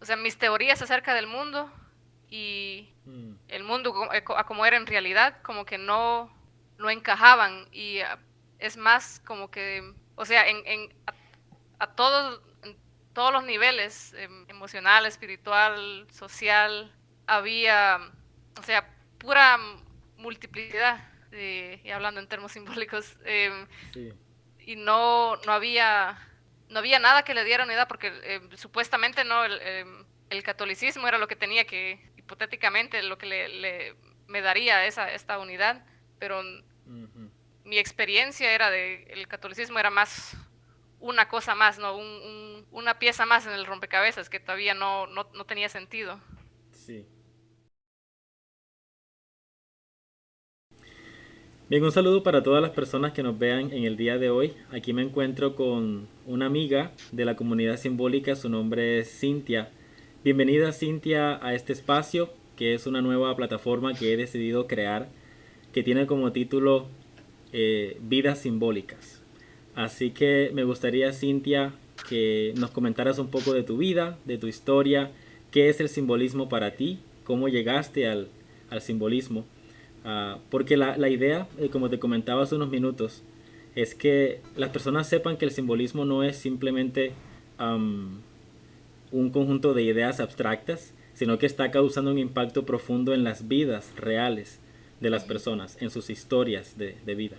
sea, mis teorías acerca del mundo y Mm, el mundo a como era en realidad, como que no encajaban y es más como que, o sea, en todos los niveles, emocional, espiritual, social, había, o sea, pura multiplicidad, y hablando en términos simbólicos, sí. y no había nada que le diera unidad porque supuestamente no el catolicismo era lo que tenía que, hipotéticamente, lo que me daría esta unidad, pero Ujú. mi experiencia era de el catolicismo era más una cosa más, no una pieza más en el rompecabezas que todavía no tenía sentido. Sí. Bien, un saludo para todas las personas que nos vean en el día de hoy. Aquí me encuentro con una amiga de la comunidad simbólica, su nombre es Cintia. Bienvenida Cintia a este espacio, que es una nueva plataforma que he decidido crear, que tiene como título Vidas Simbólicas. Así que me gustaría, Cintia, que nos comentaras un poco de tu vida, de tu historia, qué es el simbolismo para ti, cómo llegaste al simbolismo. Porque la idea, como te comentaba hace unos minutos, es que las personas sepan que el simbolismo no es simplemente um, un conjunto de ideas abstractas, sino que está causando un impacto profundo en las vidas reales de las Ujú. personas, en sus historias de vida.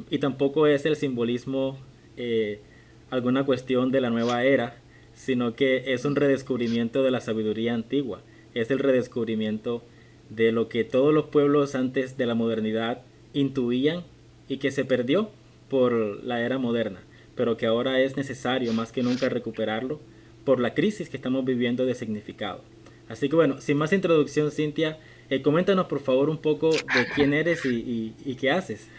Y tampoco es el simbolismo eh, alguna cuestión de la nueva era, sino que es un redescubrimiento de la sabiduría antigua, es el redescubrimiento de lo que todos los pueblos antes de la modernidad intuían y que se perdió por la era moderna, pero que ahora es necesario más que nunca recuperarlo por la crisis que estamos viviendo de significado. Así que bueno, sin más introducción, Cintia, coméntanos por favor un poco de quién eres y qué haces.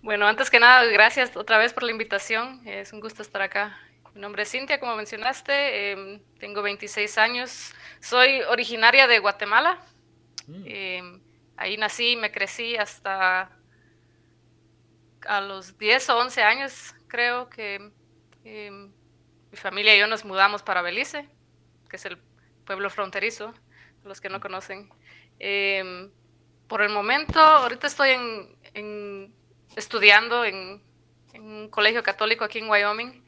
Bueno, antes que nada, gracias otra vez por la invitación. Es un gusto estar acá. Mi nombre es Cintia, como mencionaste. Tengo 26 años. Soy originaria de Guatemala. Mm, Em, Ahí nací y me crecí hasta a los 10 o 11 años, creo que mi familia y yo nos mudamos para Belice, que es el pueblo fronterizo, los que no conocen. Eh, por el momento, ahorita estoy estudiando en un colegio católico aquí en Wyoming,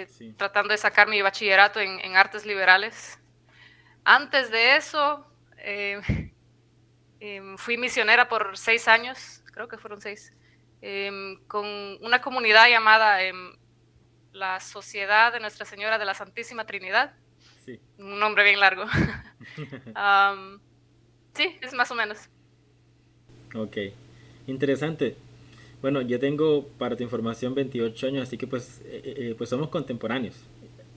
sí. tratando de sacar mi bachillerato en artes liberales. Antes de eso, fui misionera por 6 años, creo que fueron 6, con una comunidad llamada la Sociedad de Nuestra Señora de la Santísima Trinidad, Sí. un nombre bien largo. um, sí, es más o menos. Ok. Interesante. Bueno, yo tengo para tu información 28 años, así que pues somos contemporáneos.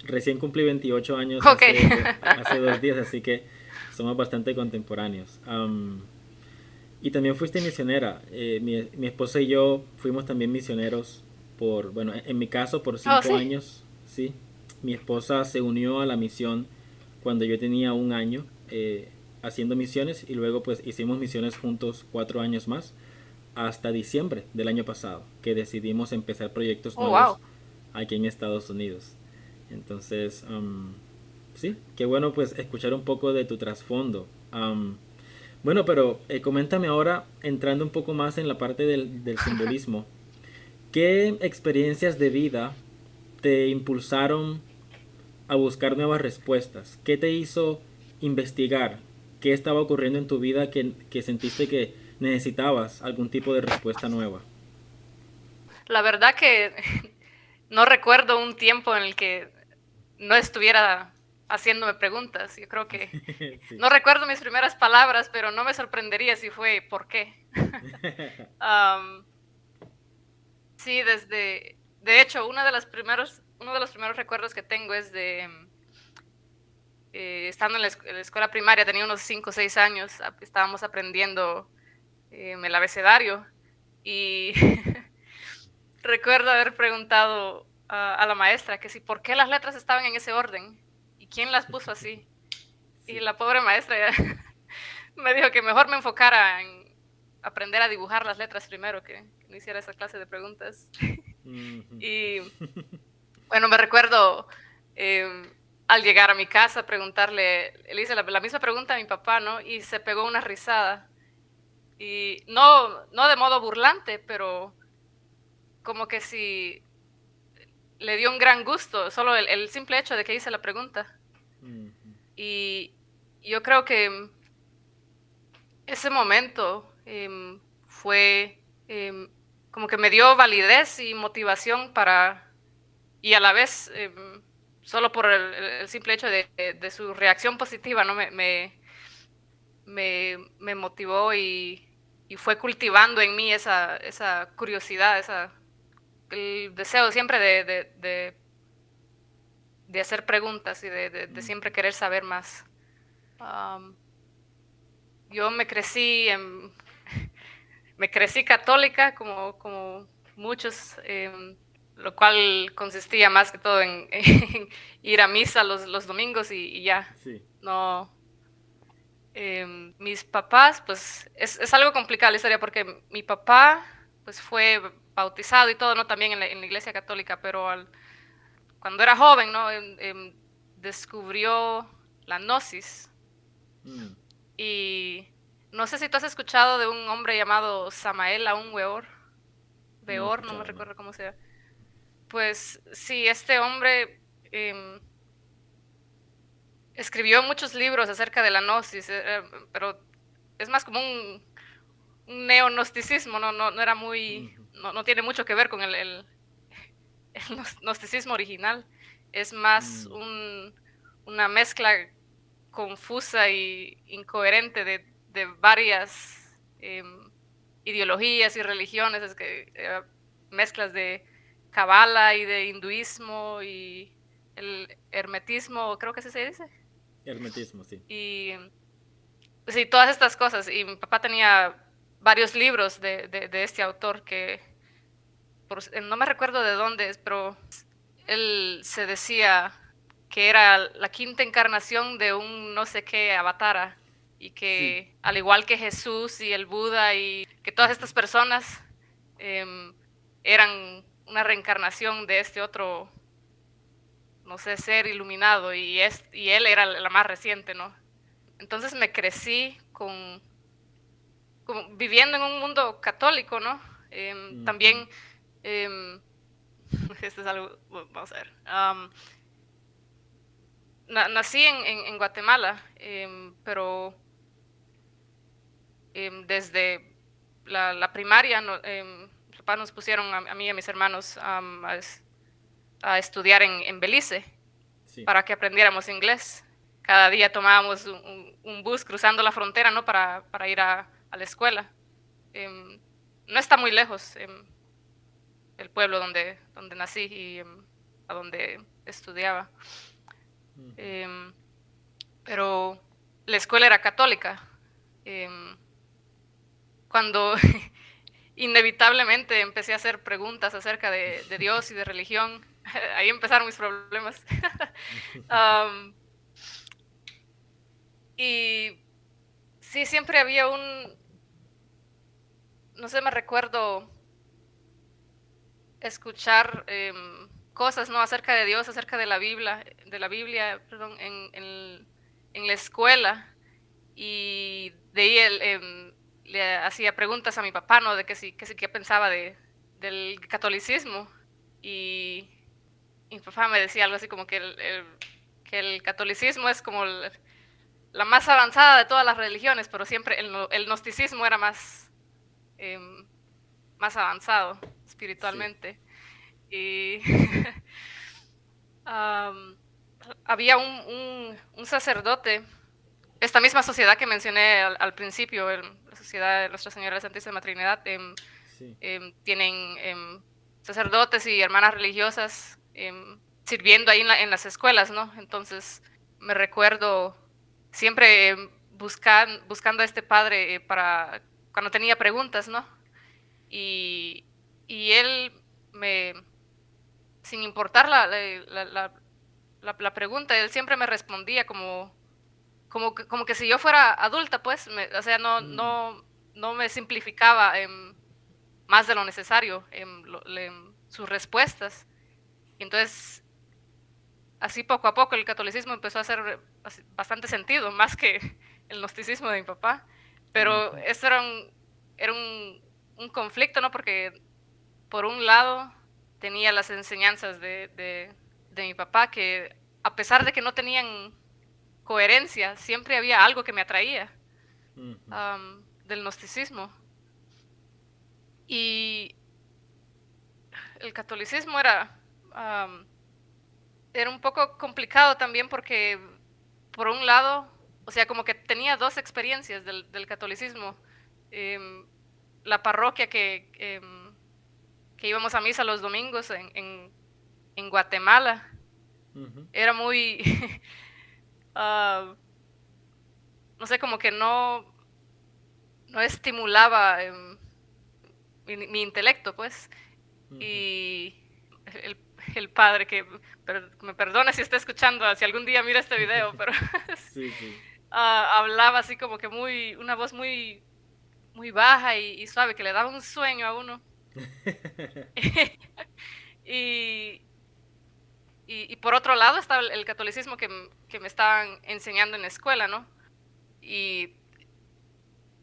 Recién cumplí 28 años Ok. hace 2 días, así que somos bastante contemporáneos. Y también fuiste misionera. Mi esposa y yo fuimos también misioneros por, bueno, en mi caso por Oh, 5 sí. años, ¿sí? Mi esposa se unió a la misión cuando yo tenía un año haciendo misiones y luego pues hicimos misiones juntos 4 años más hasta diciembre del año pasado, que decidimos empezar proyectos Oh, nuevos wow. aquí en Estados Unidos. Entonces, sí, qué bueno pues escuchar un poco de tu trasfondo. Bueno, pero coméntame ahora, entrando un poco más en la parte del simbolismo, ¿qué experiencias de vida te impulsaron a buscar nuevas respuestas? ¿Qué te hizo investigar? ¿Qué estaba ocurriendo en tu vida que sentiste que necesitabas algún tipo de respuesta nueva? La verdad que no recuerdo un tiempo en el que no estuviera haciéndome preguntas. Yo creo que Sí. no recuerdo mis primeras palabras, pero no me sorprendería si fue ¿por qué? um, sí, de hecho, uno de los primeros recuerdos que tengo es de estando en la escuela primaria, tenía unos 5 o 6 años, estábamos aprendiendo el abecedario y recuerdo haber preguntado a la maestra que si por qué las letras estaban en ese orden y quién las puso así. Y Sí. la pobre maestra ya me dijo que mejor me enfocara en aprender a dibujar las letras primero, que no hiciera esa clase de preguntas. Ujú. Y bueno, me recuerdo, eh, al llegar a mi casa, le hice la misma pregunta a mi papá, ¿no? Y se pegó una risada. Y no de modo burlante, pero como que sí le dio un gran gusto, solo el simple hecho de que hice la pregunta. Ujú. Y yo creo que ese momento fue como que me dio validez y motivación y a la vez, solo por el simple hecho de su reacción positiva, ¿no? Me motivó y fue cultivando en mí esa curiosidad, el deseo siempre de hacer preguntas y de siempre querer saber más. Um, yo me crecí católica como muchos, lo cual consistía más que todo en ir a misa los domingos y ya. Sí. No, mis papás, pues es algo complicada la historia porque mi papá pues fue bautizado y todo, ¿no? También en la iglesia católica, pero cuando era joven, ¿no? Descubrió la gnosis Mm. y no sé si tú has escuchado de un hombre llamado Samael Aun Weor. No he Weor, no me escuchado, no. recuerdo cómo sea. Pues sí, este hombre escribió muchos libros acerca de la gnosis, pero es más como un neognosticismo, no era muy, Ujú. no tiene mucho que ver con el gnosticismo original. Es más Mm. una mezcla confusa y incoherente de varias ideologías y religiones, es que mezclas de cabala y de hinduismo y el hermetismo, creo que así se dice. Hermetismo, sí. Y sí, todas estas cosas. Y mi papá tenía varios libros de este autor no me recuerdo de dónde es, pero él se decía que era la quinta encarnación de un no sé qué avatara y Sí. que al igual que Jesús y el Buda y que todas estas personas eh, eran una reencarnación de este otro, no sé, ser iluminado y él era la más reciente, ¿no? Entonces me crecí como viviendo en un mundo católico, ¿no? Ujú. También, eh, esto es algo, vamos a ver, nací en Guatemala, pero desde la primaria mis papás nos pusieron a mí y a mis hermanos a estudiar en Belice Sí. para que aprendiéramos inglés. Cada día tomábamos un bus cruzando la frontera, ¿no? Para ir a la escuela. Em, no está muy lejos el pueblo donde nací y a donde estudiaba. Ujú. Em, pero la escuela era católica. Em, cuando inevitablemente empecé a hacer preguntas acerca de Dios y de religión, ahí empezaron mis problemas. um, y sí, siempre había no sé, me recuerdo escuchar cosas, ¿no? Acerca de Dios, acerca de la Biblia, perdón, en la escuela. Y de ahí él le hacía preguntas a mi papá, ¿no? De qué pensaba del catolicismo. Y, y mi papá me decía algo así como que el catolicismo es como la más avanzada de todas las religiones, pero siempre el gnosticismo era em, más avanzado Sí. espiritualmente. Y um, había un sacerdote, esta misma sociedad que mencioné al principio, la sociedad de Nuestra Señora de la Santísima Trinidad, Sí. tienen sacerdotes y hermanas religiosas sirviendo ahí en las escuelas, ¿no? Entonces me recuerdo siempre buscando a este padre para cuando tenía preguntas, ¿no? Y, y él me, sin importar la pregunta, él siempre me respondía como que si yo fuera adulta, pues, o sea, Mm. no me simplificaba más de lo necesario sus respuestas. Y entonces así poco a poco el catolicismo empezó a hacer bastante sentido, más que el gnosticismo de mi papá. Pero Ujú, eso era un conflicto, ¿no? Porque por un lado tenía las enseñanzas de mi papá que a pesar de que no tenían coherencia, siempre había algo que me atraía ujú, del gnosticismo. Y el catolicismo um, era un poco complicado también porque, por un lado, o sea, como que tenía dos experiencias del catolicismo. Em, la parroquia que íbamos a misa los domingos en Guatemala ujú. era muy, uh, no sé, como que no estimulaba mi intelecto, pues. Ujú. Y el, el padre que, me perdone si está escuchando, si algún día mira este video, pero Sí, sí. hablaba así como que una voz muy baja y suave, que le daba un sueño a uno. y, y por otro lado estaba el catolicismo que me estaban enseñando en la escuela, ¿no? Y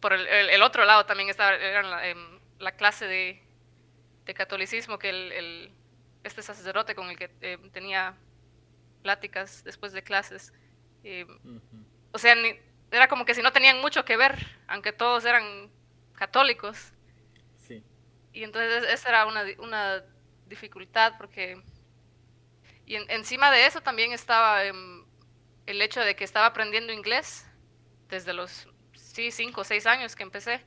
por el otro lado también era la clase de catolicismo que este sacerdote con el que tenía pláticas después de clases. eh, Ujú. o sea, era como que si no tenían mucho que ver, aunque todos eran católicos. Sí. Y entonces esa era una dificultad porque... Y encima de eso también estaba el hecho de que estaba aprendiendo inglés desde los, sí, 5 o 6 años que empecé.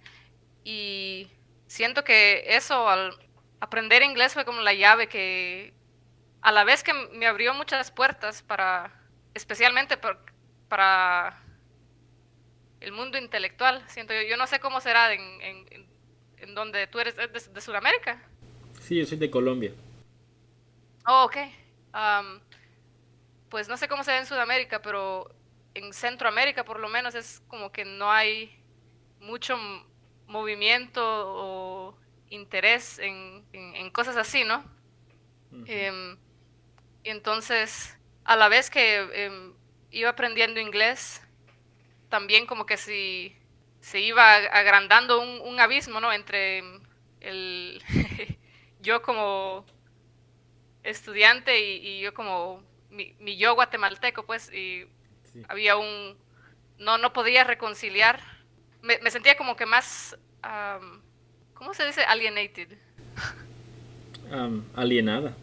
Y siento que eso, al aprender inglés, fue como la llave que, a la vez que me abrió muchas puertas especialmente para el mundo intelectual. Siento yo no sé cómo será en donde tú eres de Sudamérica. Sí, yo soy de Colombia. Oh, ok. Am, pues no sé cómo será en Sudamérica, pero en Centroamérica por lo menos es como que no hay mucho movimiento o interés en cosas así, ¿no? Ujú. Em, y entonces, a la vez que iba aprendiendo inglés, también como que si se iba agrandando un abismo, ¿no? Entre el yo como estudiante y yo como mi yo guatemalteco, pues, y Sí. había no podía reconciliar, me sentía como que más, ¿cómo se dice? Alienated, Alienada.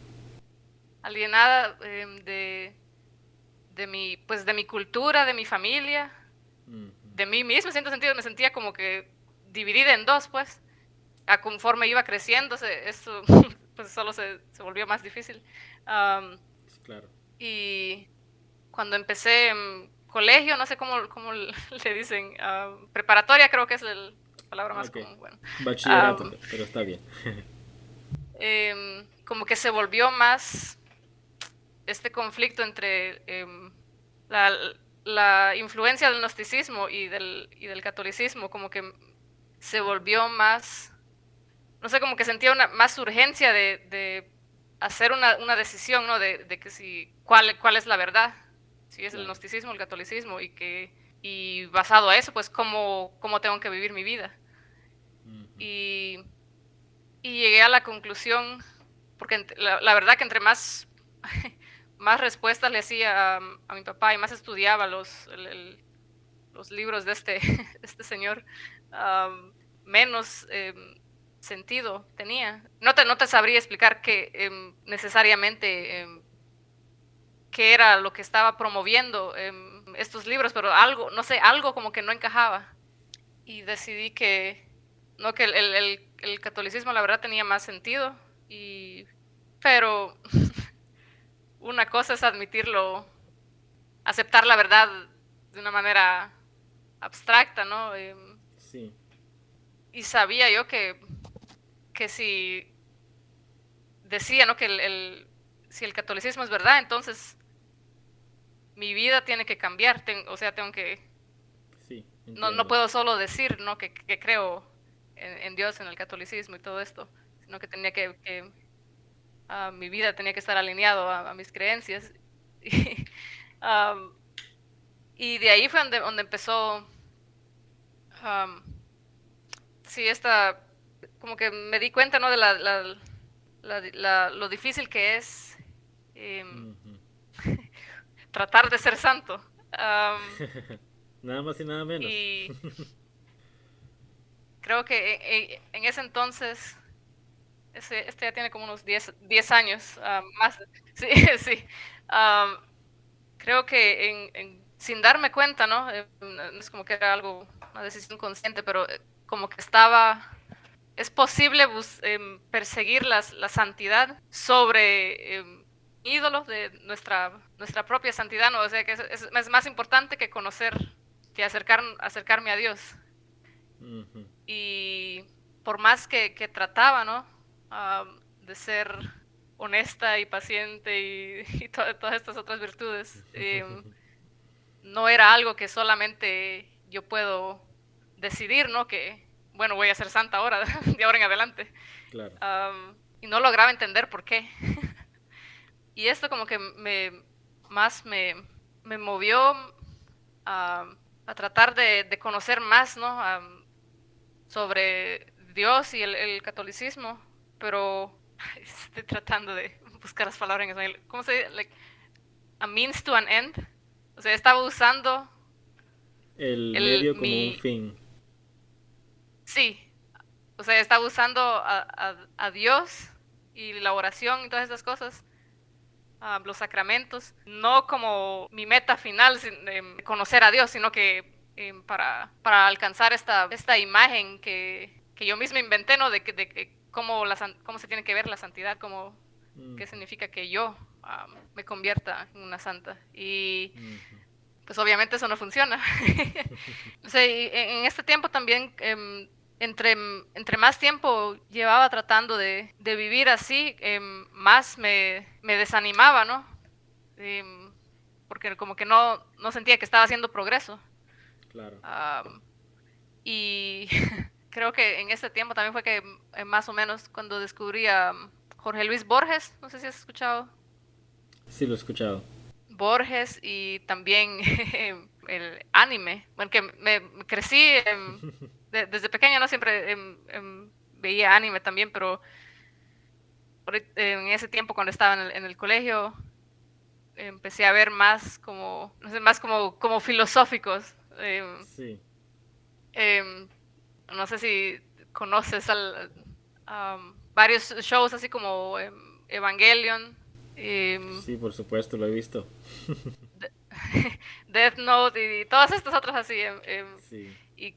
alienada pues, de mi cultura, de mi familia, Ujú. de mí mismo, siento sentido, me sentía como que dividida en dos, pues, a conforme iba creciendo, eso pues solo se volvió más difícil. Um, Sí, claro. y cuando empecé en colegio, no sé cómo le dicen, preparatoria creo que es la palabra Ah, más ok. común, bueno. Bachillerato, Um, pero está bien. como que se volvió más este conflicto entre la, la influencia del gnosticismo y del catolicismo, como que se volvió más, no sé, como que sentía más urgencia de hacer una decisión, ¿no? De que cuál es la verdad, si es el Claro. gnosticismo o el catolicismo, y basado a eso, pues cómo tengo que vivir mi vida. Ujú. Y, y llegué a la conclusión, porque la verdad que entre más respuestas le hacía a mi papá y más estudiaba los libros de este señor, menos sentido tenía. No te sabría explicar que necesariamente qué era lo que estaba promoviendo estos libros, pero algo, no sé, algo como que no encajaba. Y decidí no, que el catolicismo la verdad tenía más sentido, pero una cosa es admitirlo, aceptar la verdad de una manera abstracta, ¿no? Sí. Y sabía yo que si decía, ¿no? Que si el catolicismo es verdad, entonces mi vida tiene que cambiar, o sea, tengo que, Sí, no entiendo. puedo solo decir, ¿no? Que creo en Dios, en el catolicismo y todo esto, sino que mi vida tenía que estar alineado a mis creencias. um, y de ahí fue donde empezó, um, sí, como que me di cuenta, ¿no? De lo difícil que es em, Ujú. tratar de ser santo. Um, Nada más y nada menos. y creo que en ese entonces, este ya tiene como unos 10 años, más, sí, sí. Um, creo que sin darme cuenta, ¿no? No es como que era algo, una decisión consciente, pero como que es posible perseguir la santidad sobre ídolos de nuestra propia santidad, ¿no? O sea que es más importante que conocer, que acercarme a Dios. Ujú. Y por más que trataba, ¿no? De ser honesta y paciente y todas estas otras virtudes, no era algo que solamente yo puedo decidir, ¿no? Que, bueno, voy a ser santa ahora, de ahora en adelante. Claro. Y no lograba entender por qué. Y esto como que más me movió a tratar de conocer más, ¿no? Sobre Dios y el catolicismo, pero estoy tratando de buscar las palabras en español. ¿Cómo se dice? Like, a means to an end. O sea, estaba usando El medio como un mi... fin. Sí, o sea, estaba usando a Dios y la oración y todas estas cosas, los sacramentos, no como mi meta final, conocer a Dios, sino que para alcanzar esta imagen que yo mismo inventé, ¿no? De que cómo se tiene que ver la santidad, qué Ujú. significa que yo me convierta en una santa. Y Ujú. pues obviamente eso no funciona. O sea, y en este tiempo también, entre más tiempo llevaba tratando de vivir así, más me desanimaba, ¿no? Porque como que no sentía que estaba haciendo progreso. Claro. Am, y creo que en ese tiempo también fue que más o menos cuando descubrí a Jorge Luis Borges, no sé si has escuchado. Sí, lo he escuchado. Borges y también el anime. Bueno, que me crecí desde pequeña, no siempre veía anime también, pero en ese tiempo cuando estaba en el colegio empecé a ver más como, no sé, más como filosóficos. Sí. Em, no sé si conoces varios shows así como Evangelion. em, Sí, por supuesto, lo he visto. Death Note y todas estas otras así. Sí. Y,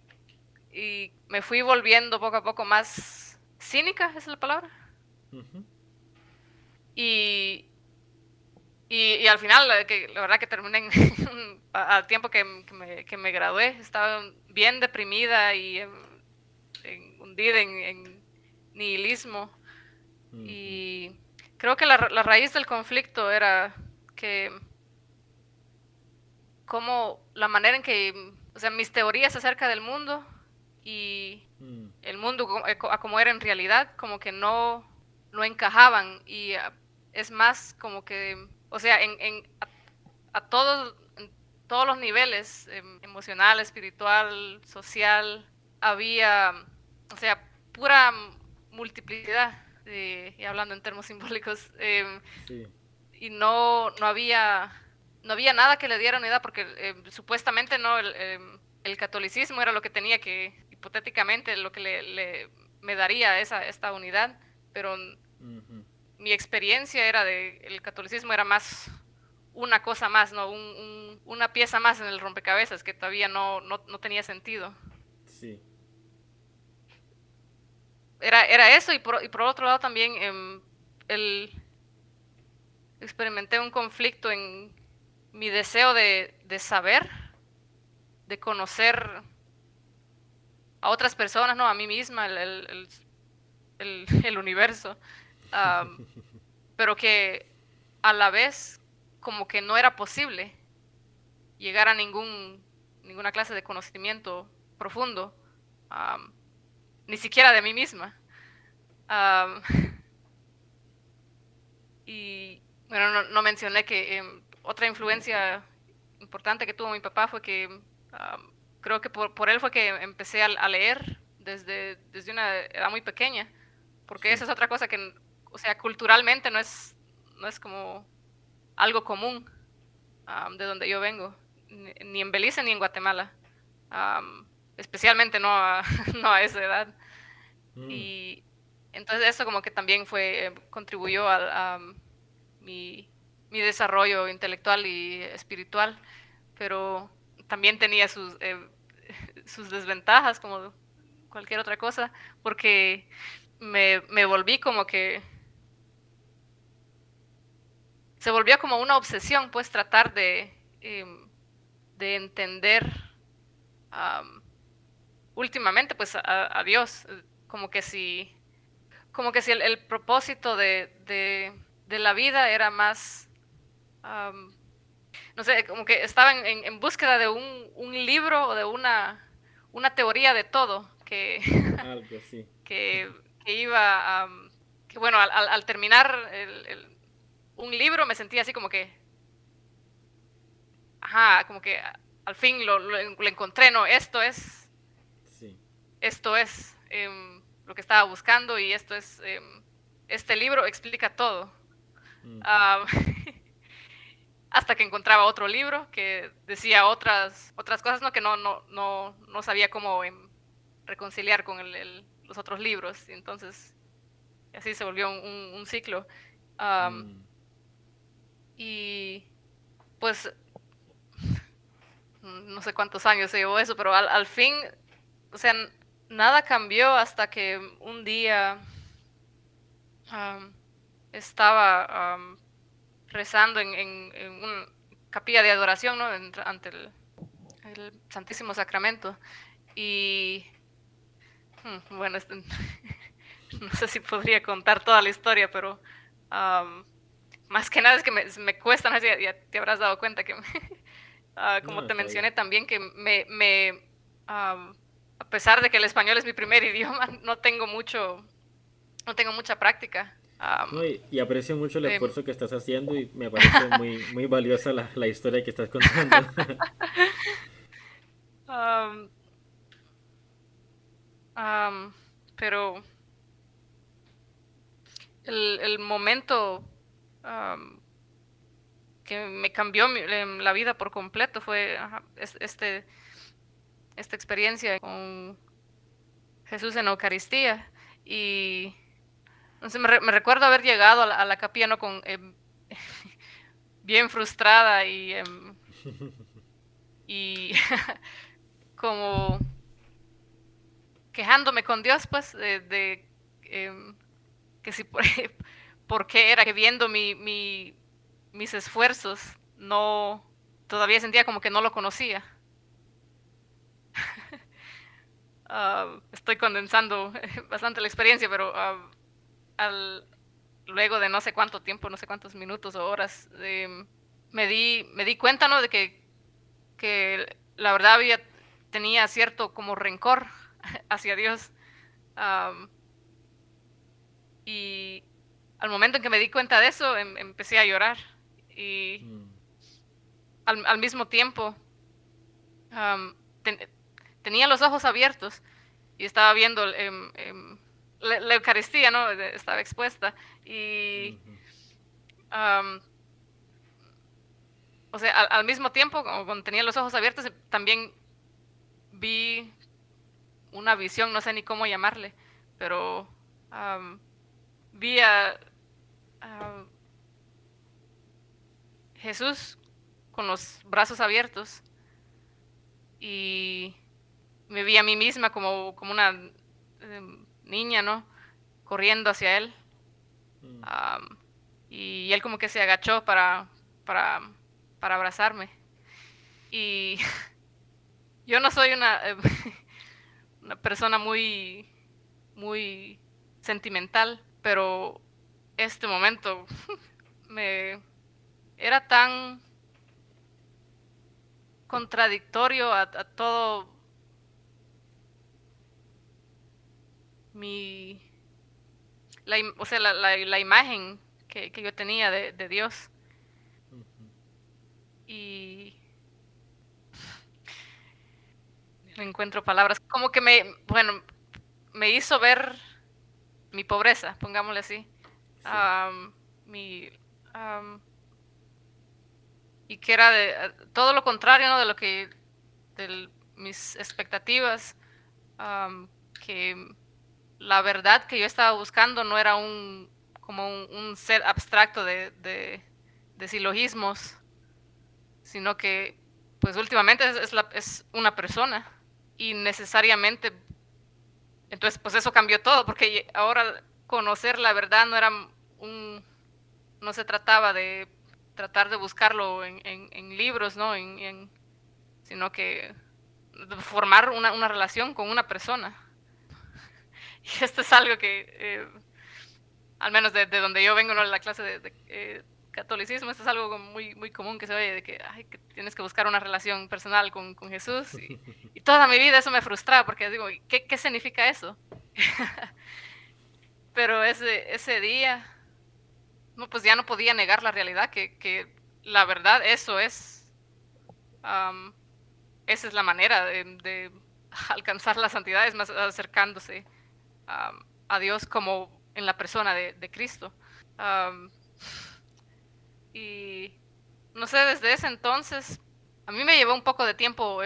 y me fui volviendo poco a poco más cínica, esa es la palabra. Ujú. Y, y al final, la verdad que terminé al tiempo que me gradué, estaba bien deprimida y hundida en nihilismo. Ujú. Y creo que la raíz del conflicto era que como la manera en que, o sea, mis teorías acerca del mundo y Mm. el mundo a como era en realidad, como que no encajaban y es más como que, o sea, en todos los niveles, emocional, espiritual, social, había, o sea, pura multiplicidad, y hablando en términos simbólicos, Sí. y no había nada que le diera unidad porque supuestamente no el catolicismo era lo que tenía que hipotéticamente lo que me daría esta unidad, pero Ujú. mi experiencia era de el catolicismo era más una cosa más, no una pieza más en el rompecabezas que todavía no tenía sentido. Sí. Era eso y por otro lado también el experimenté un conflicto en mi deseo de saber, de conocer a otras personas, no a mí misma, el universo, um, pero que a la vez como que no era posible llegar a ninguna clase de conocimiento profundo, um, ni siquiera de mí misma. Um, y bueno, no mencioné que otra influencia importante que tuvo mi papá fue que creo que por él fue que empecé a leer desde una edad muy pequeña, porque Sí. esa es otra cosa que, o sea, culturalmente no es como algo común de donde yo vengo, ni en Belice ni en Guatemala, especialmente no a, no a esa edad. Mm, Y entonces eso como que también contribuyó a mi, mi desarrollo intelectual y espiritual, pero también tenía sus desventajas como cualquier otra cosa, porque me volví como que, se volvió como una obsesión, pues tratar de entender um, últimamente pues a Dios, como que si el propósito de la vida era más, um, no sé, como que estaba en búsqueda de un libro o de una teoría de todo, algo así. que, que iba, que bueno, al terminar un libro me sentía así como que, ajá, como que al fin lo encontré, no, Sí. esto es lo que estaba buscando y este libro explica todo. Ujú. Um, hasta que encontraba otro libro que decía otras cosas, ¿no? Que no sabía cómo reconciliar con los otros libros. Y entonces, así se volvió un ciclo. Um, Mm. y pues, no sé cuántos años se llevó eso, pero al fin, o sea, nada cambió hasta que un día um, estaba rezando en una capilla de adoración, ¿no? Ante el Santísimo Sacramento. Y bueno, no sé si podría contar toda la historia, pero um, más que nada es que me cuesta, no sé si ya te habrás dado cuenta que, como No, te está bien. mencioné también, que a pesar de que el español es mi primer idioma, no tengo mucha práctica. No, y aprecio mucho el Em, esfuerzo que estás haciendo y me parece muy, muy valiosa la historia que estás contando. um, um, pero el momento um, que me cambió la vida por completo fue ajá, esta experiencia con Jesús en Eucaristía. Y no sé, me recuerdo haber llegado a la capilla, ¿no? Bien frustrada y como quejándome con Dios, pues, em, que si por qué era que viendo mis esfuerzos no, todavía sentía como que no lo conocía. Estoy condensando bastante la experiencia, pero al, luego de no sé cuánto tiempo, no sé cuántos minutos o horas, me di cuenta, ¿no? De que la verdad tenía cierto como rencor hacia Dios. Um, y al momento en que me di cuenta de eso, empecé a llorar. Y Mm, al mismo tiempo, um, ten, tenía los ojos abiertos y estaba viendo la Eucaristía, ¿no? Estaba expuesta. Y ujú. um, o sea, al mismo tiempo, como cuando tenía los ojos abiertos, también vi una visión, no sé ni cómo llamarle, pero um, vi a Jesús con los brazos abiertos y me vi a mí misma como una niña, ¿no? Corriendo hacia él. Mm. um, y él como que se agachó para, para abrazarme. Y yo no soy una persona muy sentimental, pero este momento me era tan contradictorio a todo mi, o sea, la imagen que yo tenía de Dios. y no encuentro palabras, como que bueno, me hizo ver mi pobreza, pongámosle así, Sí. am, mi, am, y que era de todo lo contrario, ¿no? De lo que, de mis expectativas, am, que la verdad que yo estaba buscando no era como un ser abstracto de silogismos, sino que pues últimamente es una persona y necesariamente, entonces pues eso cambió todo, porque ahora conocer la verdad no era un, no se trataba de tratar de buscarlo en libros, ¿no? Sino que formar una relación con una persona. Y esto es algo que al menos de donde yo vengo, ¿no? La clase de catolicismo, esto es algo muy, muy común que se oye, de que, ay, que tienes que buscar una relación personal con Jesús. Y toda mi vida eso me frustraba, porque digo, ¿qué significa eso? Pero ese día, no, pues ya no podía negar la realidad, que la verdad eso es, um, esa es la manera de alcanzar la santidad, es más acercándose a Dios como en la persona de Cristo. Um, Y no sé, desde ese entonces, a mí me llevó un poco de tiempo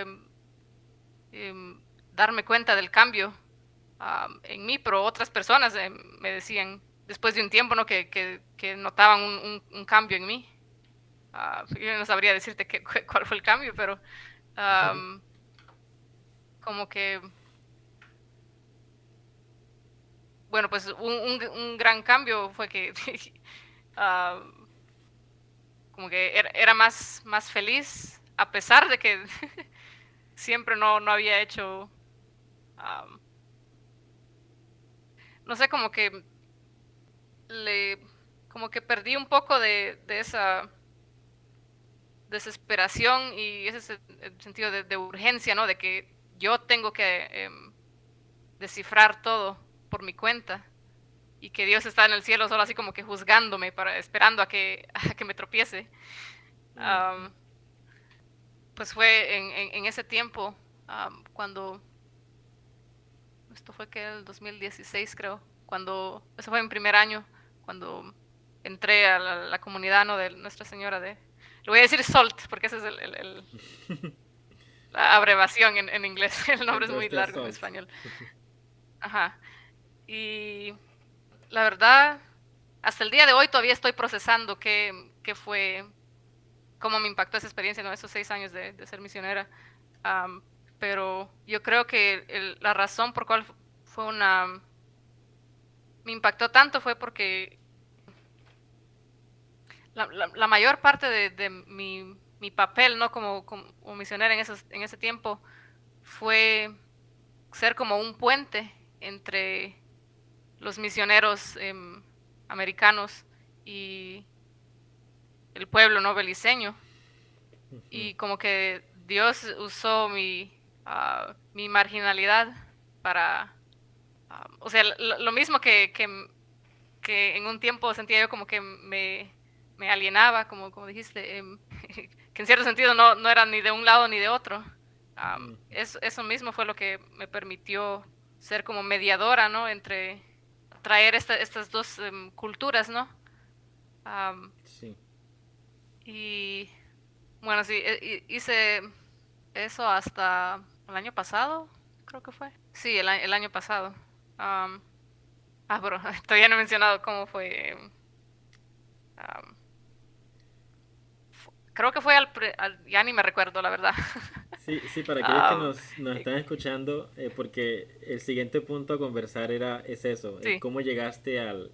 darme cuenta del cambio en mí, pero otras personas me decían después de un tiempo, ¿no? Que notaban un cambio en mí. Yo no sabría decirte cuál fue el cambio, pero um, como que, bueno, pues un gran cambio fue que uh, como que era más feliz, a pesar de que siempre no había hecho, um, no sé, como que le, como que perdí un poco de esa desesperación y ese sentido de urgencia, ¿no? De que yo tengo que descifrar todo por mi cuenta y que Dios está en el cielo solo así como que juzgándome, esperando a que me tropiece. Ujú. Um, pues fue en ese tiempo cuando esto fue que el 2016 creo, cuando, eso fue en primer año, cuando entré a la comunidad, ¿no? De Nuestra Señora de, le voy a decir SALT, porque esa es la abreviación en inglés, el nombre es muy Entraste a largo en Salt. español. Ajá. Y la verdad, hasta el día de hoy todavía estoy procesando qué fue, cómo me impactó esa experiencia, ¿no? Esos 6 años de ser misionera. Um, pero yo creo que la razón por cual fue me impactó tanto fue porque la mayor parte de mi papel, ¿no? Como misionera en ese tiempo fue ser como un puente entre los misioneros americanos y el pueblo no beliceño. Ujú. Y como que Dios usó mi marginalidad para, o sea, lo mismo que en un tiempo sentía yo como que me alienaba, como dijiste, que en cierto sentido no era ni de un lado ni de otro. Ujú. Eso mismo fue lo que me permitió ser como mediadora, ¿no? Entre traer estas dos culturas, ¿no? Um, Sí. y bueno, sí, hice eso hasta el año pasado, creo que fue. Sí, el año pasado. Um, pero todavía no he mencionado cómo fue. Um, Creo que fue ya ni me recuerdo, la verdad. Sí, sí, para aquellos que Um, nos están escuchando, porque el siguiente punto a conversar es eso, es sí, cómo llegaste al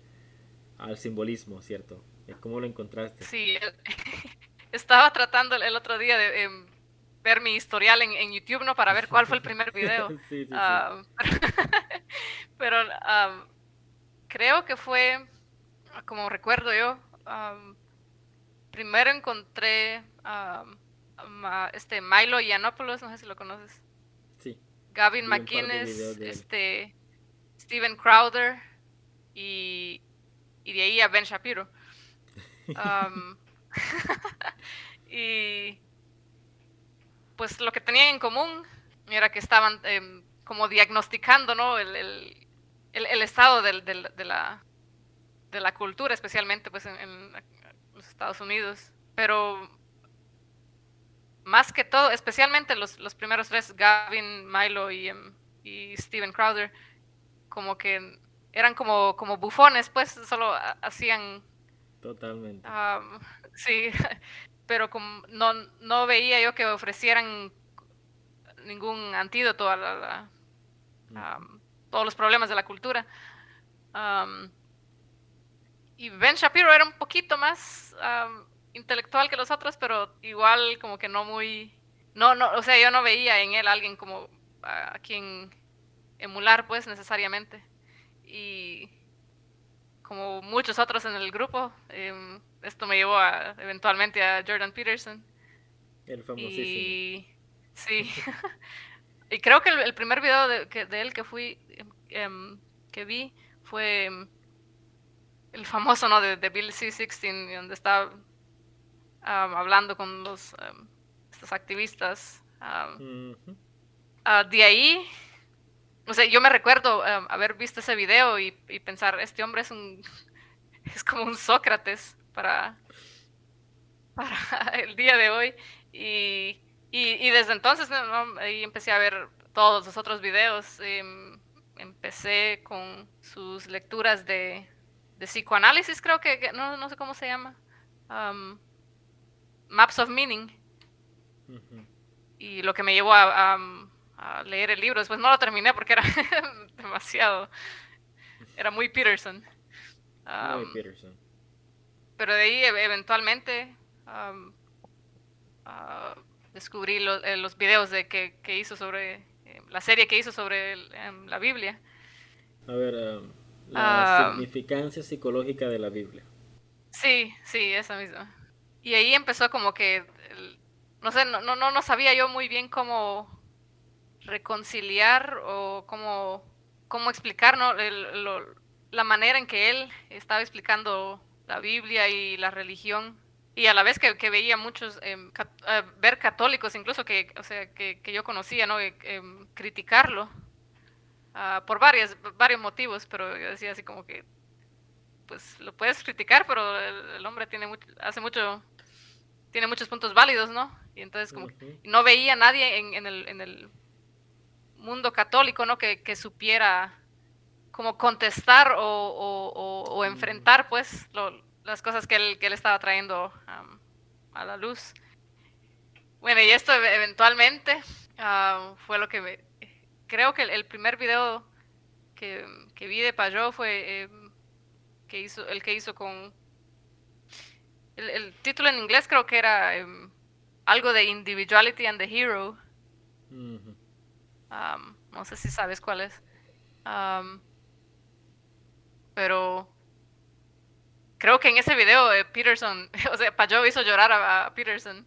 simbolismo, ¿cierto? Es cómo lo encontraste. sí. Estaba tratando el otro día de ver mi historial en YouTube, ¿no? Para ver cuál fue el primer video. Sí, sí, sí. Um, pero creo que fue, como recuerdo yo, primero encontré Milo Yiannopoulos, no sé si lo conoces. Sí, Gavin vi un par de videos McInnes, de él. Steven Crowder y, y de ahí a Ben Shapiro. Um, Y pues lo que tenían en común era que estaban como diagnosticando, ¿no? El estado de la cultura, especialmente pues en los Estados Unidos. Pero más que todo, especialmente los primeros tres, Gavin, Milo y Steven Crowder, como que eran como bufones, pues solo hacían, Totalmente. um, sí, pero como no veía yo que ofrecieran ningún antídoto a todos los problemas de la cultura. Um, y Ben Shapiro era un poquito más intelectual que los otros, pero igual como que no muy... No, o sea, yo no veía en él a alguien como a quien emular, pues, necesariamente. Y como muchos otros en el grupo, esto me llevó eventualmente a Jordan Peterson. El famosísimo. Y sí, y creo que el primer video de él que vi fue el famoso, ¿no? De Bill C-16, donde está hablando con estos activistas. Ujú. De ahí, o sea, yo me recuerdo haber visto ese video y pensar, este hombre es como un Sócrates para el día de hoy. Y, y desde entonces, ¿no? Ahí empecé a ver todos los otros videos. Empecé con sus lecturas de psicoanálisis, creo que no sé cómo se llama. Um, Maps of Meaning. Ujú. Y lo que me llevó a leer el libro. Después no lo terminé porque era demasiado. Era muy Peterson. Muy Um, Peterson. pero de ahí eventualmente um, uh, descubrí los videos que hizo sobre la serie que hizo sobre la Biblia. A ver, la Uh, significancia psicológica de la Biblia. sí, sí, esa misma. Y ahí empezó como que, no sé, no sabía yo muy bien cómo reconciliar o cómo explicar, ¿no? La manera en que él estaba explicando la Biblia y la religión. Y a la vez que veía muchos, ver católicos incluso o sea, que yo conocía, ¿no? Criticarlo por varios motivos, pero yo decía así como que, pues lo puedes criticar, pero el hombre tiene muchos puntos válidos, ¿no? Y entonces como que Ujú. no veía a nadie en el mundo católico, ¿no? Que supiera como contestar o Ujú. enfrentar, pues, las cosas que él estaba trayendo a la luz. Bueno, y esto eventualmente fue lo que creo que el primer video que, que vi de Pajot fue el que hizo con... El título en inglés creo que era algo de Individuality and the Hero. Ujú. No sé si sabes cuál es. Um, pero creo que en ese video Peterson, o sea, Pajot hizo llorar a Peterson.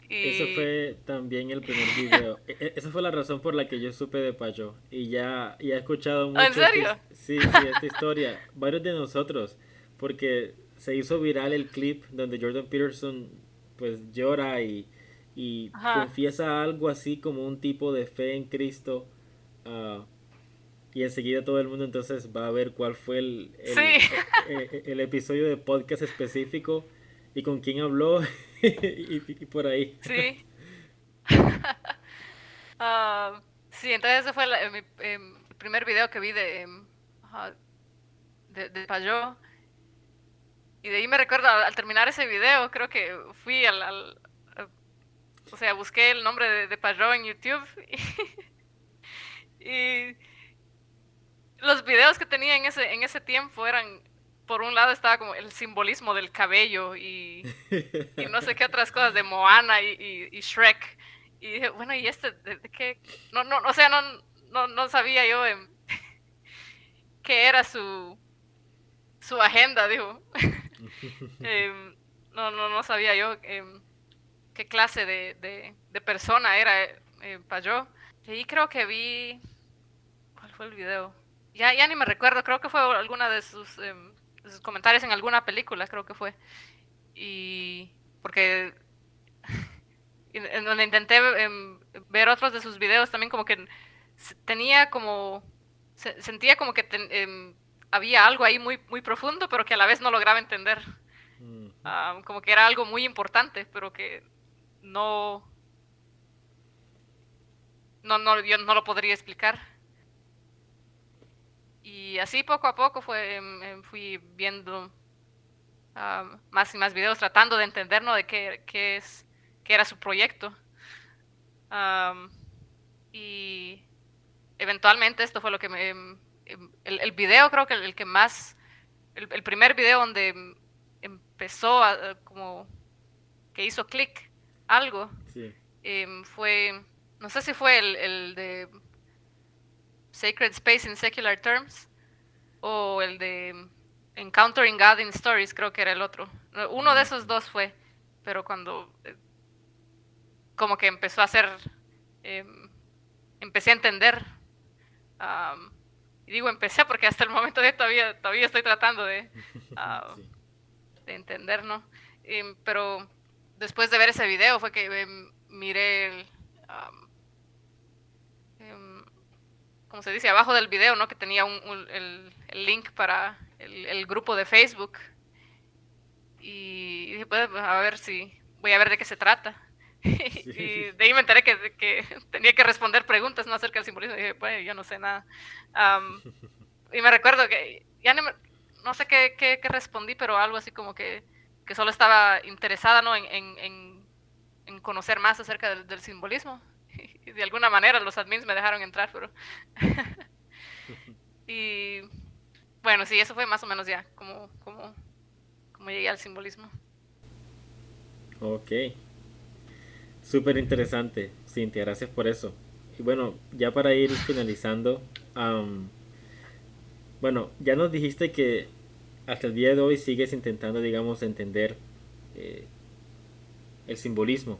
Eso Y... fue también el primer video. Esa fue la razón por la que yo supe de Payo. Y ya he escuchado ¿Oh, en mucho serio? sí, sí, esta historia. Varios de nosotros. Porque se hizo viral el clip donde Jordan Peterson pues llora y Ajá. confiesa algo así como un tipo de fe en Cristo. ah, y enseguida todo el mundo entonces va a ver cuál fue Sí, el episodio de podcast específico y con quién habló y por ahí. sí. Sí, entonces ese fue el primer video que vi ajá, de Pajot. Y de ahí me recuerdo, al terminar ese video, creo que fui o sea, busqué el nombre de Pajot en YouTube y los videos que tenía en ese tiempo eran, por un lado estaba como el simbolismo del cabello y no sé qué otras cosas de Moana y Shrek. Y dije, bueno, ¿y este de qué? No, o sea, no sabía yo qué era su agenda, digo. Em, no sabía yo qué clase de persona era Pajot. Y ahí creo que vi, ¿cuál fue el video? Ya ni me recuerdo, creo que fue alguna de sus comentarios en alguna película, creo que fue. Y porque en donde intenté ver otros de sus videos también como que tenía como, sentía como que había algo ahí muy, muy profundo, pero que a la vez no lograba entender. Ujú. Como que era algo muy importante, pero que no, yo no lo podría explicar. Y así poco a poco fui viendo más y más videos tratando de entender, ¿no? De qué era su proyecto. Um, y eventualmente esto fue lo que el video creo que el que más, el primer video donde empezó como que hizo clic algo, Sí. fue, no sé si fue el de Sacred Space in Secular Terms o el de Encountering God in Stories, creo que era el otro. Uno de esos Ujú. dos fue, pero cuando como que empezó a hacer, eh, empecé a entender. um, y digo empecé porque hasta el momento todavía estoy tratando ah, Sí. de entender, ¿no? Pero después de ver ese video fue que miré em, como se dice, abajo del video, ¿no? Que tenía el link para el grupo de Facebook. Y dije, pues, a ver si voy a ver de qué se trata. Sí. Y de ahí me enteré que tenía que responder preguntas, ¿no? Acerca del simbolismo. Y dije, pues, yo no sé nada. Um, y me recuerdo que ya no sé qué respondí, pero algo así como que solo estaba interesada, ¿no? En conocer más acerca del simbolismo. Y de alguna manera los admins me dejaron entrar, pero... y bueno, sí, eso fue más o menos ya como llegué al simbolismo. Ok. Súper interesante, Cintia, gracias por eso. Y bueno, ya para ir finalizando, am, bueno, ya nos dijiste que hasta el día de hoy sigues intentando, digamos, entender eh, el simbolismo,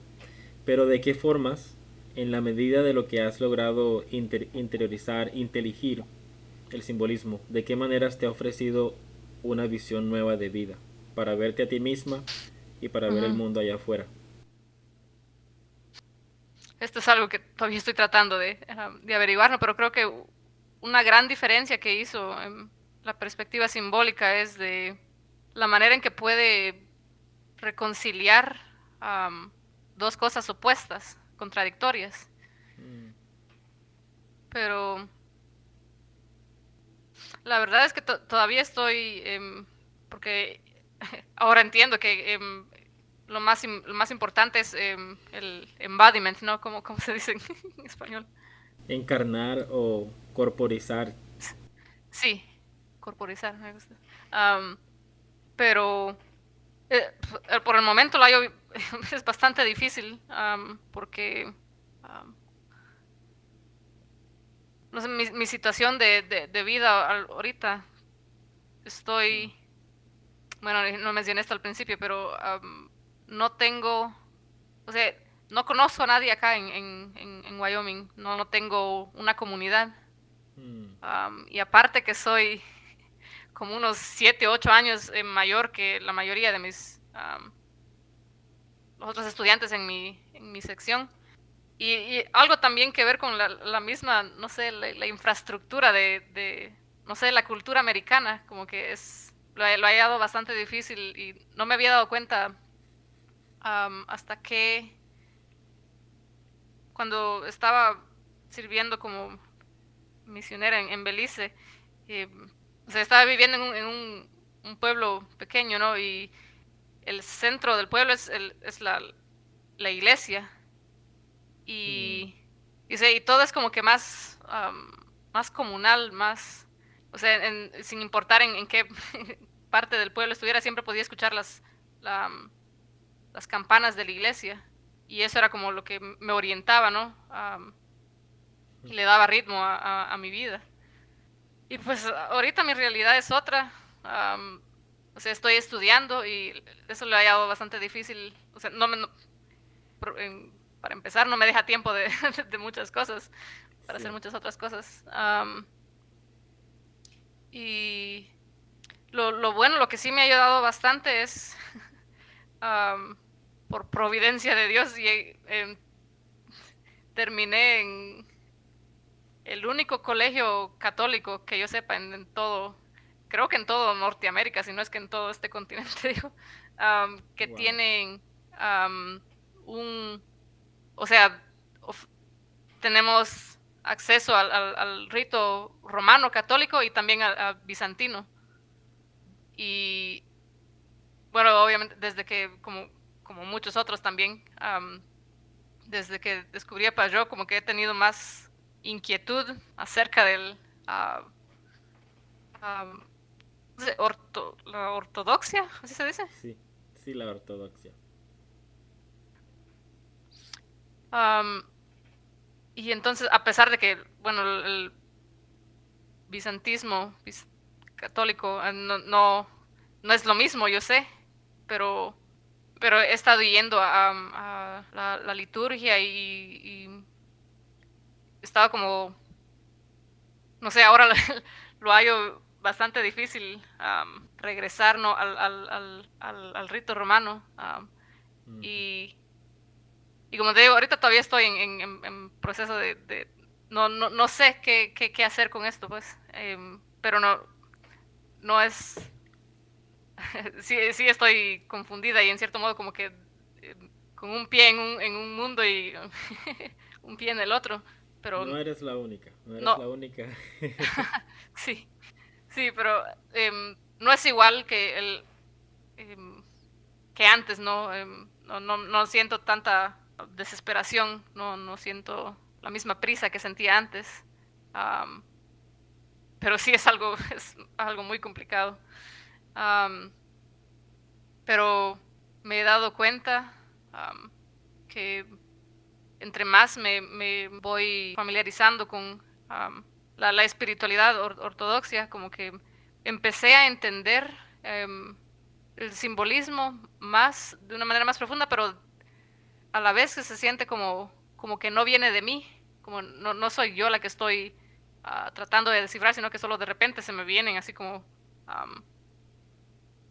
pero ¿de qué formas, en la medida de lo que has logrado interiorizar, inteligir el simbolismo, de qué maneras te ha ofrecido una visión nueva de vida, para verte a ti misma y para ver el Ujú. mundo allá afuera? Esto es algo que todavía estoy tratando de averiguar, ¿no? Pero creo que una gran diferencia que hizo en la perspectiva simbólica es de la manera en que puede reconciliar am, dos cosas opuestas, contradictorias. Pero la verdad es que todavía estoy, porque ahora entiendo que lo más importante es el embodiment, ¿no? Como se dice en español. Encarnar o corporizar. Sí, corporizar, me gusta. Am, pero por el momento lo hallo, es bastante difícil porque am, no sé, mi situación de vida ahorita estoy, bueno, no mencioné esto al principio, pero no tengo, o sea, no conozco a nadie acá en Wyoming, no tengo una comunidad. Y aparte que soy como unos 7 8 años mayor que la mayoría de los otros estudiantes en mi sección. Y algo también que ver con la misma, no sé, la infraestructura no sé, la cultura americana, como que lo he hallado bastante difícil y no me había dado cuenta hasta que cuando estaba sirviendo como misionera en Belice, eh, o sea, estaba viviendo un pueblo pequeño, ¿no? Y el centro del pueblo es la iglesia y, y todo es como que más, más comunal, más, o sea, sin importar en qué parte del pueblo estuviera, siempre podía escuchar la, las campanas de la iglesia y eso era como lo que me orientaba, ¿no? Y le daba ritmo a mi vida. Y pues ahorita mi realidad es otra. am, o sea, estoy estudiando y eso lo he hallado bastante difícil. O sea, para empezar, no me deja tiempo de muchas cosas, para hacer Sí. muchas otras cosas. Y lo bueno, lo que sí me ha ayudado bastante es por providencia de Dios, terminé en el único colegio católico que yo sepa en todo, creo que en todo Norteamérica, si no es que en todo este continente, digo, que Wow. tienen um, un, o sea, tenemos acceso al rito romano católico y también a bizantino. Y bueno, obviamente desde que, como muchos otros también, desde que descubrí a Pajot, como que he tenido más inquietud acerca del um, la ortodoxia, ¿así se dice? Sí, sí, la ortodoxia. Um, y entonces, a pesar de que, bueno, el bizantismo católico no es lo mismo, yo sé, pero, pero he estado yendo a la liturgia y estaba como, no sé, ahora lo hallo bastante difícil regresar, ¿no? al rito romano. Ujú. Y, y como te digo, ahorita todavía estoy en proceso no sé qué hacer con esto, pues. Pero no es, sí estoy confundida y en cierto modo como que eh, con un pie en un mundo y un pie en el otro, pero No eres la única, no eres no, la única. sí, sí, pero no es igual que antes, ¿no? No siento tanta desesperación, no siento la misma prisa que sentía antes, um, pero sí es algo muy complicado. Um, pero me he dado cuenta um, que entre más me voy familiarizando con la espiritualidad ortodoxia, como que empecé a entender el simbolismo más, de una manera más profunda, pero a la vez que se siente como que no viene de mí, como no soy yo la que estoy tratando de descifrar, sino que solo de repente se me vienen así como, um,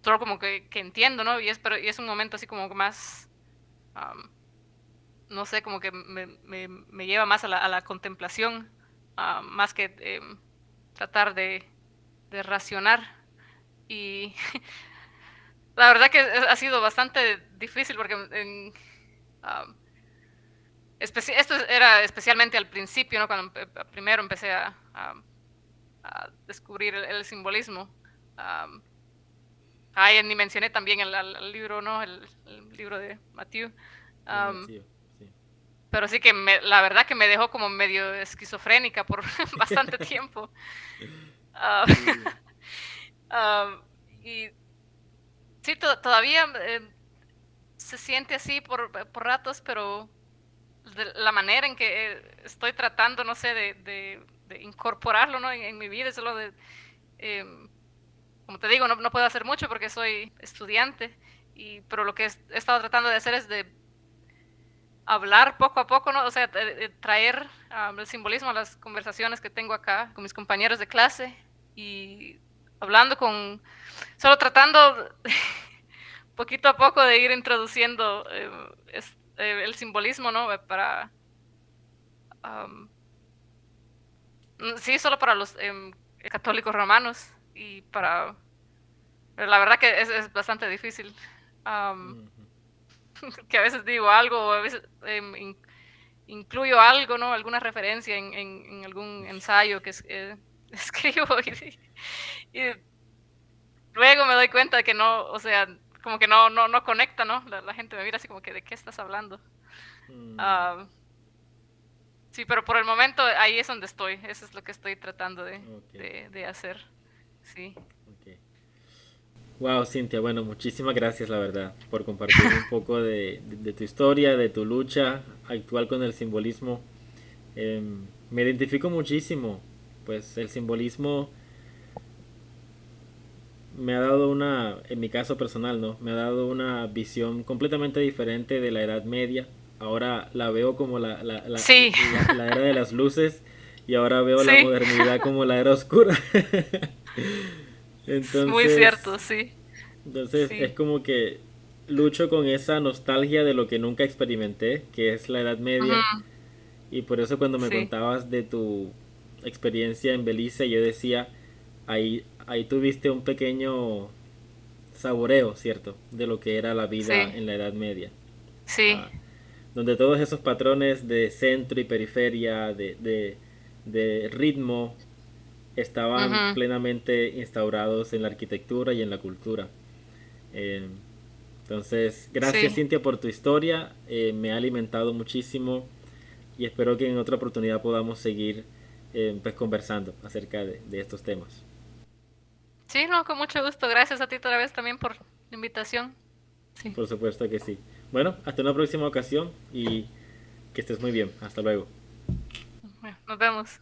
solo como que entiendo, ¿no? Y es un momento así como más, um, no sé, como que me lleva más a la contemplación, más que tratar de racionar. Y la verdad que ha sido bastante difícil porque um, esto era especialmente al principio, ¿no? Cuando primero empecé a descubrir el simbolismo. Um, ni mencioné también el libro, ¿no? El libro de Matthew. De Um, Matthew, sí. pero sí que la verdad que me dejó como medio esquizofrénica por bastante tiempo. Uh, Sí. um, y sí, todavía se siente así por ratos, pero de la manera en que estoy tratando, no sé, de incorporarlo, ¿no? En mi vida, solo eh, como te digo, no puedo hacer mucho porque soy estudiante, pero lo que he estado tratando de hacer es de hablar poco a poco, ¿no? O sea, traer el simbolismo a las conversaciones que tengo acá con mis compañeros de clase y hablando solo tratando poquito a poco de ir introduciendo el simbolismo, ¿no? Um, sí, solo para los católicos romanos y pero la verdad que es bastante difícil. Um, Ujú. que a veces digo algo, o a veces incluyo algo, ¿no? Alguna referencia en algún ensayo que escribo y luego me doy cuenta de que no, o sea, como que no conecta, ¿no? La gente me mira así como que, ¿de qué estás hablando? Mm, Uh, sí, pero por el momento ahí es donde estoy, eso es lo que estoy tratando ok, de hacer, sí. ok. Wow, Cintia, bueno, muchísimas gracias, la verdad, por compartir un poco de tu historia, de tu lucha actual con el simbolismo. Me identifico muchísimo, pues el simbolismo me ha dado en mi caso personal, ¿no? Me ha dado una visión completamente diferente de la Edad Media. Ahora la veo como Sí, la era de las luces y ahora veo la sí, modernidad como la era oscura. muy Entonces, cierto, sí, entonces es sí, como que lucho con esa nostalgia de lo que nunca experimenté, que es la Edad Media, Ujú, y por eso cuando me sí, contabas de tu experiencia en Belice, yo decía, ahí tuviste un pequeño saboreo, ¿cierto? De lo que era la vida sí, en la Edad Media. sí. Ah, donde todos esos patrones de centro y periferia, de ritmo, estaban Ujú, plenamente instaurados en la arquitectura y en la cultura. Eh, entonces, gracias sí. Cintia por tu historia, me ha alimentado muchísimo y espero que en otra oportunidad podamos seguir pues conversando acerca de estos temas. Sí, no, con mucho gusto. Gracias a ti otra vez también por la invitación. Sí. Por supuesto que sí. Bueno, hasta una próxima ocasión y que estés muy bien. Hasta luego. Bueno, nos vemos.